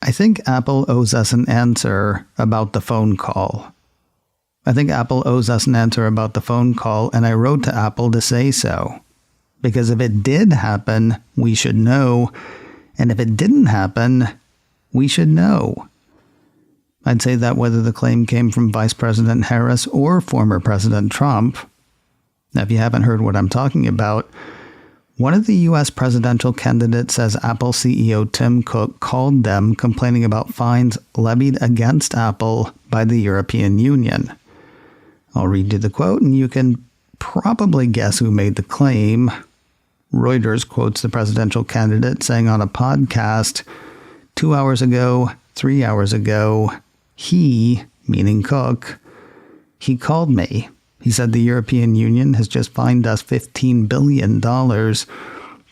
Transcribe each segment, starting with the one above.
I think Apple owes us an answer about the phone call. And I wrote to Apple to say so. Because if it did happen, we should know. And if it didn't happen, we should know. I'd say that whether the claim came from Vice President Harris or former President Trump. Now, if you haven't heard what I'm talking about, one of the U.S. presidential candidates says Apple CEO Tim Cook called them complaining about fines levied against Apple by the European Union. I'll read you the quote, and you can probably guess who made the claim. Reuters quotes the presidential candidate saying on a podcast, 2 hours ago, 3 hours ago, he, meaning Cook, he called me. He said the European Union has just fined us $15 billion. Then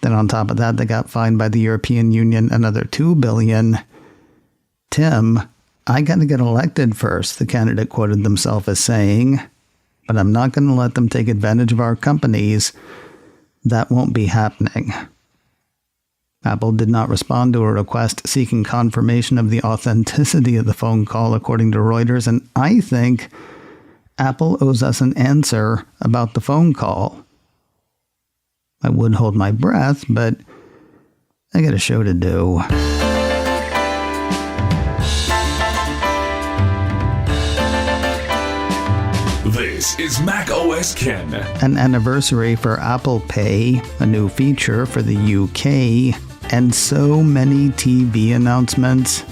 on top of that, they got fined by the European Union another $2 billion. Tim, I got to get elected first, the candidate quoted himself as saying, but I'm not going to let them take advantage of our companies. That won't be happening. Apple did not respond to a request seeking confirmation of the authenticity of the phone call, according to Reuters, and I think Apple owes us an answer about the phone call. I would hold my breath, but I got a show to do. This is Mac OS Ken. An anniversary for Apple Pay, a new feature for the UK, and so many TV announcements.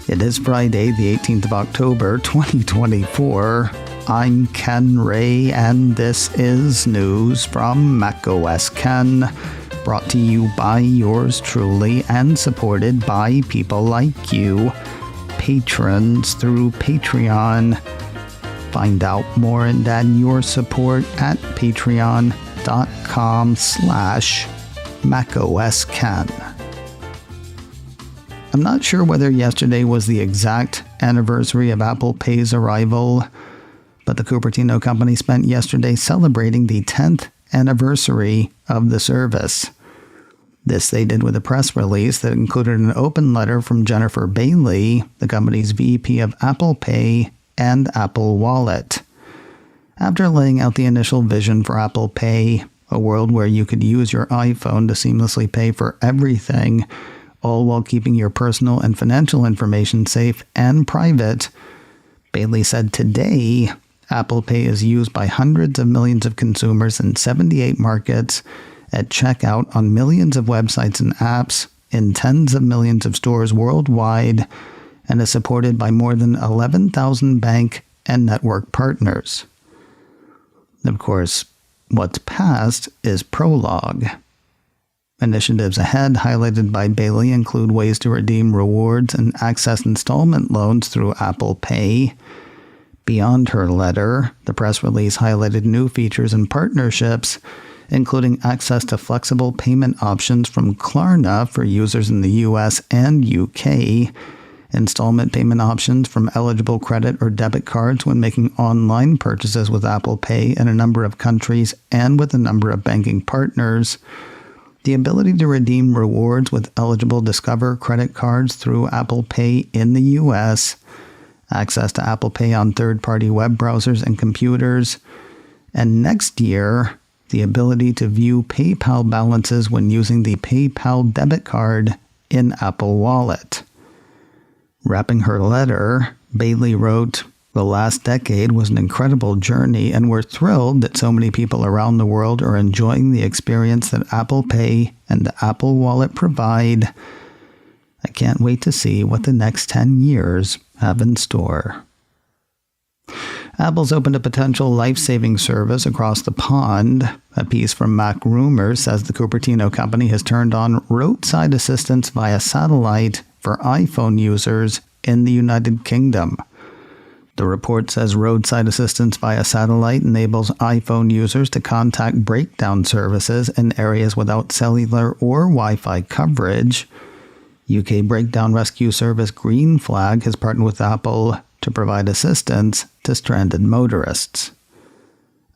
It is Friday, the 18th of October, 2024. I'm Ken Ray, and this is news from Mac OS Ken, brought to you by yours truly and supported by people like you, patrons through Patreon. Find out more and add your support at patreon.com/MacOSKen. I'm not sure whether yesterday was the exact anniversary of Apple Pay's arrival, but the Cupertino company spent yesterday celebrating the 10th anniversary of the service. This they did with a press release that included an open letter from Jennifer Bailey, the company's VP of Apple Pay and Apple Wallet. After laying out the initial vision for Apple Pay, a world where you could use your iPhone to seamlessly pay for everything, all while keeping your personal and financial information safe and private, Bailey said today, Apple Pay is used by hundreds of millions of consumers in 78 markets, at checkout on millions of websites and apps, in tens of millions of stores worldwide, and is supported by more than 11,000 bank and network partners. Of course, what's past is prologue. Initiatives ahead highlighted by Bailey include ways to redeem rewards and access installment loans through Apple Pay. Beyond her letter, the press release highlighted new features and partnerships, including access to flexible payment options from Klarna for users in the US and UK, installment payment options from eligible credit or debit cards when making online purchases with Apple Pay in a number of countries and with a number of banking partners, the ability to redeem rewards with eligible Discover credit cards through Apple Pay in the US, access to Apple Pay on third-party web browsers and computers, and next year, the ability to view PayPal balances when using the PayPal debit card in Apple Wallet. Wrapping her letter, Bailey wrote, "The last decade was an incredible journey, and we're thrilled that so many people around the world are enjoying the experience that Apple Pay and the Apple Wallet provide. I can't wait to see what the next 10 years have in store." Apple's opened a potential life-saving service across the pond. A piece from Mac Rumors says the Cupertino company has turned on roadside assistance via satellite for iPhone users in the United Kingdom. The report says roadside assistance via satellite enables iPhone users to contact breakdown services in areas without cellular or Wi-Fi coverage. UK breakdown rescue service Green Flag has partnered with Apple to provide assistance to stranded motorists.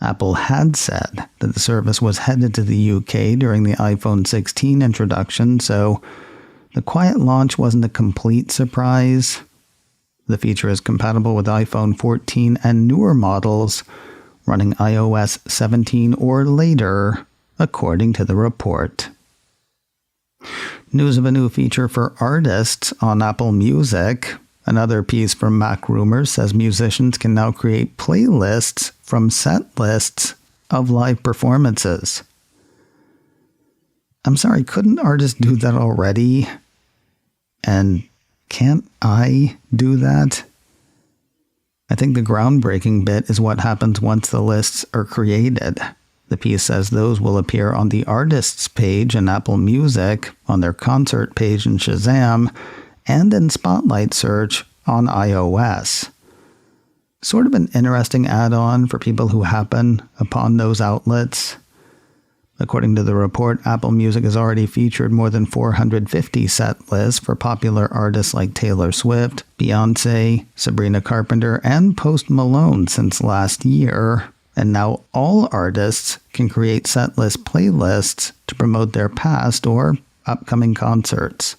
Apple had said that the service was headed to the UK during the iPhone 16 introduction, so The quiet launch wasn't a complete surprise. The feature is compatible with iPhone 14 and newer models running iOS 17 or later, according to the report. News of a new feature for artists on Apple Music. Another piece from Mac Rumors says musicians can now create playlists from set lists of live performances. I'm sorry, couldn't artists do that already? And can't I do that? I think the groundbreaking bit is what happens once the lists are created. The piece says those will appear on the artists page in Apple Music, on their concert page in Shazam, and in Spotlight search on iOS. Sort of an interesting add-on for people who happen upon those outlets. According to the report, Apple Music has already featured more than 450 set lists for popular artists like Taylor Swift, Beyoncé, Sabrina Carpenter, and Post Malone since last year. And now all artists can create setlist playlists to promote their past or upcoming concerts.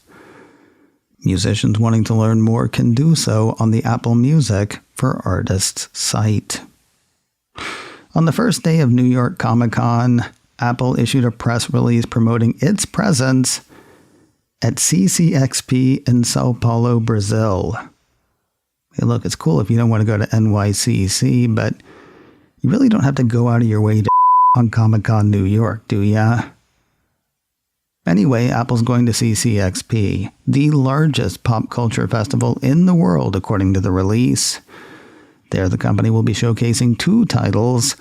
Musicians wanting to learn more can do so on the Apple Music for Artists site. On the first day of New York Comic Con, Apple issued a press release promoting its presence at CCXP in Sao Paulo, Brazil. Hey, look, it's cool if you don't want to go to NYCC, but you really don't have to go out of your way to on Comic-Con New York, do ya? Anyway, Apple's going to CCXP, the largest pop culture festival in the world, according to the release. There, the company will be showcasing two titles,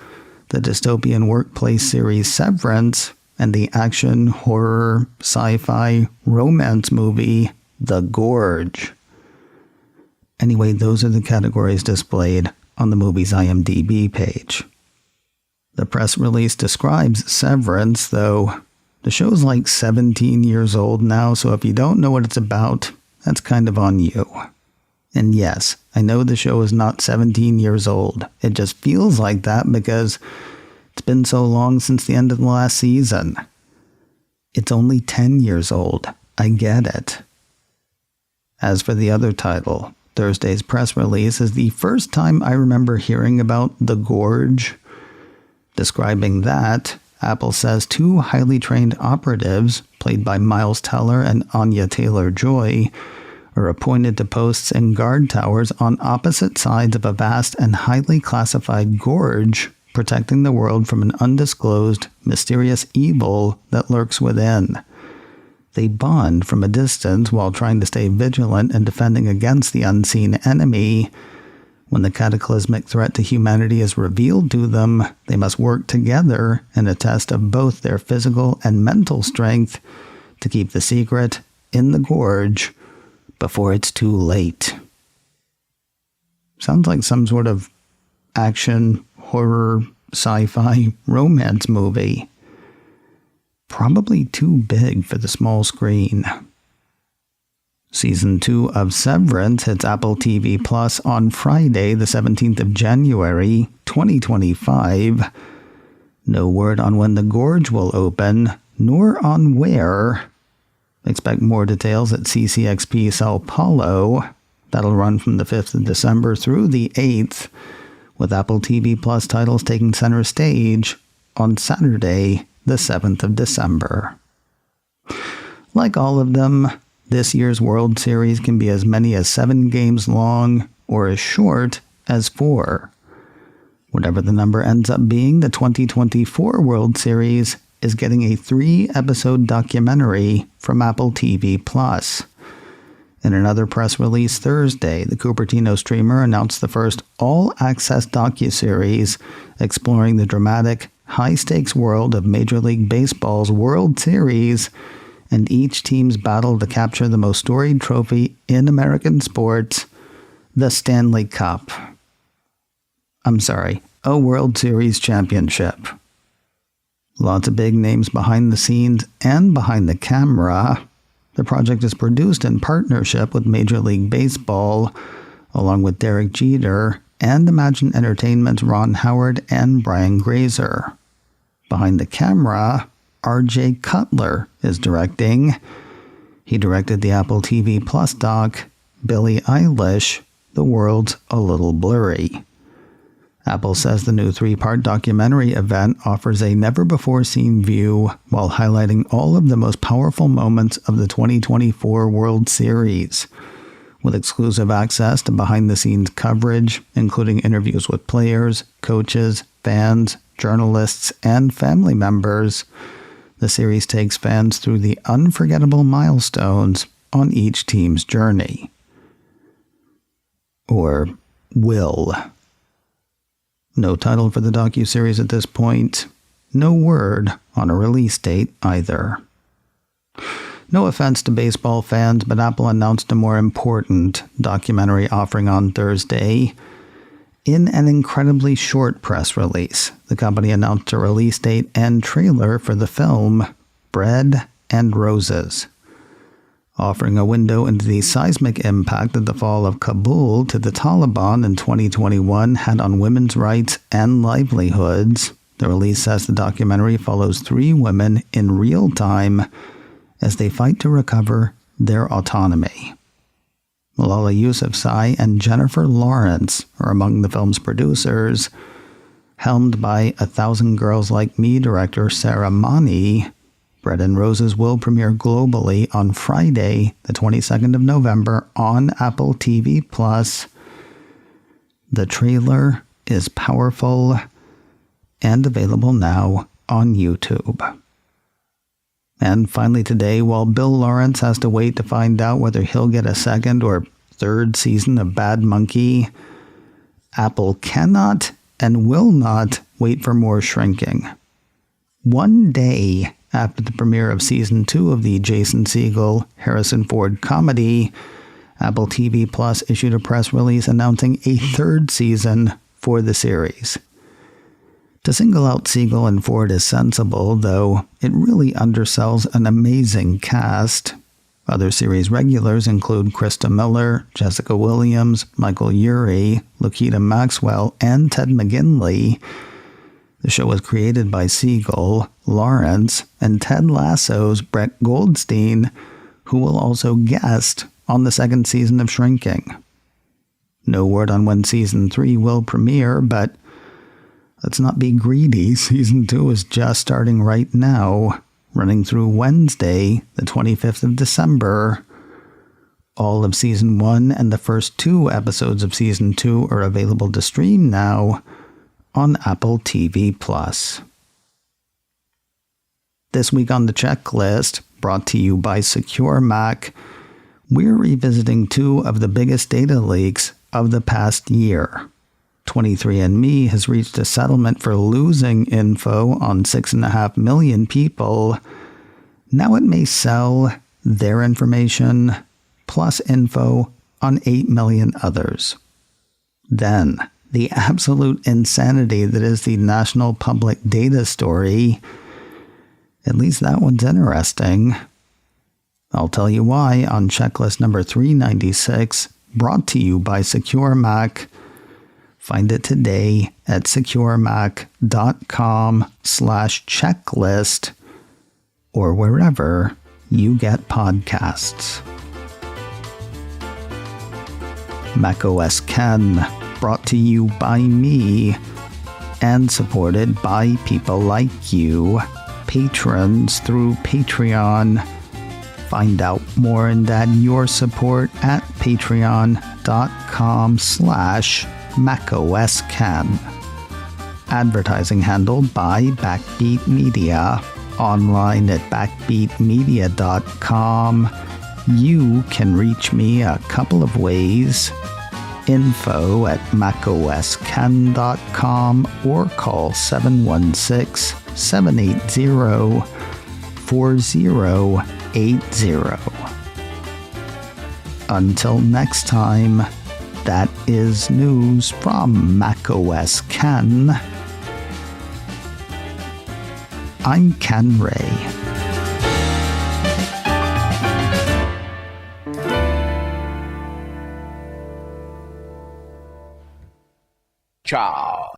the dystopian workplace series Severance and the action, horror, sci-fi, romance movie The Gorge. Anyway, those are the categories displayed on the movie's IMDb page. The press release describes Severance, though the show's like 17 years old now, so if you don't know what it's about, that's kind of on you. And yes, I know the show is not 17 years old. It just feels like that because it's been so long since the end of the last season. It's only 10 years old. I get it. As for the other title, Thursday's press release is the first time I remember hearing about The Gorge. Describing that, Apple says two highly trained operatives, played by Miles Teller and Anya Taylor-Joy, are appointed to posts in guard towers on opposite sides of a vast and highly classified gorge, protecting the world from an undisclosed, mysterious evil that lurks within. They bond from a distance while trying to stay vigilant and defending against the unseen enemy. When the cataclysmic threat to humanity is revealed to them, they must work together in a test of both their physical and mental strength to keep the secret in the gorge before it's too late. Sounds like some sort of action, horror, sci-fi, romance movie. Probably too big for the small screen. Season 2 of Severance hits Apple TV Plus on Friday, the 17th of January, 2025. No word on when The Gorge will open, nor on where. Expect more details at CCXP Sao Paulo. That'll run from the 5th of December through the 8th, with Apple TV Plus titles taking center stage on Saturday, the 7th of December. Like all of them, this year's World Series can be as many as 7 games long or as short as 4. Whatever the number ends up being, the 2024 World Series is getting a 3-episode documentary from Apple TV+. In another press release Thursday, the Cupertino streamer announced the first all-access docuseries exploring the dramatic, high-stakes world of Major League Baseball's World Series and each team's battle to capture the most storied trophy in American sports, the Stanley Cup. I'm sorry, a World Series championship. Lots of big names behind the scenes and behind the camera. The project is produced in partnership with Major League Baseball, along with Derek Jeter and Imagine Entertainment's Ron Howard and Brian Grazer. Behind the camera, R.J. Cutler is directing. He directed the Apple TV Plus doc, Billie Eilish, The World's a Little Blurry. Apple says the new 3-part documentary event offers a never-before-seen view while highlighting all of the most powerful moments of the 2024 World Series, with exclusive access to behind-the-scenes coverage, including interviews with players, coaches, fans, journalists, and family members. The series takes fans through the unforgettable milestones on each team's journey. Or will. No title for the docuseries at this point. No word on a release date either. No offense to baseball fans, but Apple announced a more important documentary offering on Thursday. In an incredibly short press release, the company announced a release date and trailer for the film Bread and Roses, offering a window into the seismic impact that the fall of Kabul to the Taliban in 2021 had on women's rights and livelihoods. The release says the documentary follows 3 women in real time as they fight to recover their autonomy. Malala Yousafzai and Jennifer Lawrence are among the film's producers. Helmed by 1,000 Girls Like Me director Sarah Mani, Bread and Roses will premiere globally on Friday, the 22nd of November on Apple TV+. The trailer is powerful and available now on YouTube. And finally today, while Bill Lawrence has to wait to find out whether he'll get a 2nd or 3rd season of Bad Monkey, Apple cannot and will not wait for more shrinking. One day after the premiere of Season 2 of the Jason Segel, Harrison Ford comedy, Apple TV Plus issued a press release announcing a 3rd season for the series. To single out Segel and Ford is sensible, though it really undersells an amazing cast. Other series regulars include Krista Miller, Jessica Williams, Michael Urie, Lokita Maxwell, and Ted McGinley. The show was created by Segel, Lawrence, and Ted Lasso's Brett Goldstein, who will also guest on the 2nd season of Shrinking. No word on when Season 3 will premiere, but let's not be greedy. Season 2 is just starting right now, running through Wednesday, the 25th of December. All of Season 1 and the first 2 episodes of Season 2 are available to stream now on Apple TV+. This week on the checklist, brought to you by SecureMac, we're revisiting 2 of the biggest data leaks of the past year. 23andMe has reached a settlement for losing info on 6.5 million people. Now it may sell their information plus info on 8 million others. Then, the absolute insanity that is the National Public Data story. At least that one's interesting. I'll tell you why on checklist number 396, brought to you by SecureMac. Find it today at securemac.com/checklist or wherever you get podcasts. macOS Ken, brought to you by me and supported by people like you, patrons through Patreon. Find out more and add your support at patreon.com/macOSCan. Advertising handled by Backbeat Media. Online at backbeatmedia.com. You can reach me a couple of ways. Info at macoscan.com or call 716-780-4080. Until next time, that is news from macOS Ken. I'm Ken Ray. Ciao.